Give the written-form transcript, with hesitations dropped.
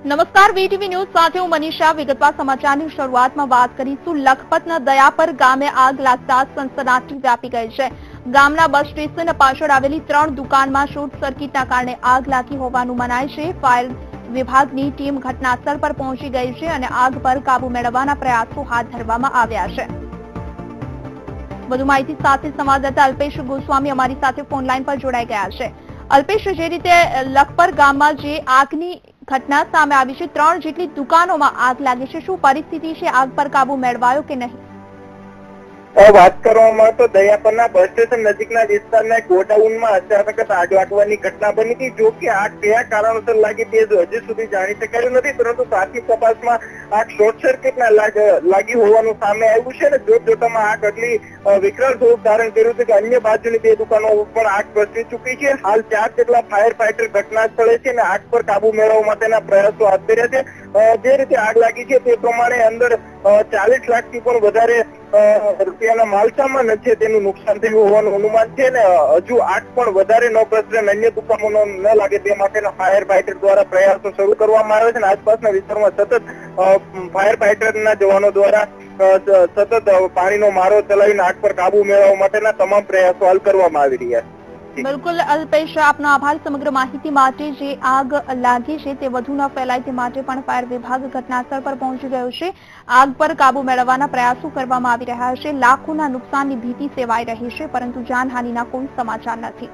નમસ્કાર, VTV news સાથે હું મનીષા. વિગતવાર સમાચારની શરૂઆતમાં વાત કરીશું. લખપતના દયાપર ગામે આગ લાગતા સનસનાટી વ્યાપી ગઈ છે. ગામના બસ સ્ટેશન પાછળ આવેલી 3 દુકાનમાં શોર્ટ સર્કિટના કારણે આગ લાગી હોવાનું મનાય છે. ફાયર વિભાગની ટીમ ઘટનાસ્થળ પર પહોંચી ગઈ છે અને આગ પર કાબુ મેળવવાના પ્રયાસો હાથ ધરવામાં આવ્યા છે. વધુ માહિતી સાથે સંવાદદાતા અલ્પેશ ગોસ્વામી અમારી સાથે ફોનલાઈન પર જોડાઈ ગયા છે. અલ્પેશ, જે રીતે લખપર ગામમાં જે આગની ઘટના સામે આવી છે, 3 જેટલી દુકાનોમાં આગ લાગી છે, શું પરિસ્થિતિ છે? આગ પર કાબુ મેળવાયો કે નહીં? વાત કરવામાં તો દયાપરના બસ સ્ટેશન નજીકના વિસ્તારના ગોડાઉનમાં અચાનક આગ લાગવાની ઘટના બની હતી. જો કે આગ કયા કારણોસર લાગી તે હજી સુધી જાણી શકાયું નથી, પરંતુ પ્રાથમિક તપાસમાં આગ શોર્ટ સર્કિટના લાગી હોવાનું સામે આવ્યું છે અને જોતજોતામાં આગ એટલી વિકરાળ સ્વરૂપ ધારણ કર્યું છે કે અન્ય બાજુની 2 દુકાનો પણ આગ પ્રસરી ચૂકી છે. હાલ 4 જેટલા ફાયર ફાઈટર ઘટના સ્થળે છે અને આગ પર કાબુ મેળવવા માટેના પ્રયાસો હાથ ધર્યા છે. જે રીતે આગ લાગી છે તે પ્રમાણે અંદર 40 લાખથી પણ વધારે રૂપિયાના માલસામાન છે તેનું નુકસાન થયું હોવાનું અનુમાન છે અને હજુ આગ પણ વધારે ન પ્રસરે અને અન્ય દુકાનો ન લાગે તે માટેના ફાયર ફાઈટર દ્વારા પ્રયાસો શરૂ કરવામાં આવ્યા છે અને આસપાસના વિસ્તારમાં સતત ફાયર ફાઈટરના જવાનો દ્વારા સતત પાણીનો મારો ચલાવીને આગ પર કાબુ મેળવવા માટેના તમામ પ્રયાસો હાલ કરવામાં આવી રહ્યા છે. બિલકુલ અલ્પેશ, આપનો આભાર સમગ્ર માહિતી માટે. જે આગ લાગી છે તે વધુ ન ફેલાય તે માટે પણ ફાયર વિભાગ ઘટનાસ્થળ પર પહોંચી ગયો છે. આગ પર કાબુ મેળવવાના પ્રયાસો કરવામાં આવી રહ્યા છે. લાખોના નુકસાનની ભીતિ સેવાઈ રહી છે, પરંતુ જાનહાનિના કોઈ સમાચાર નથી.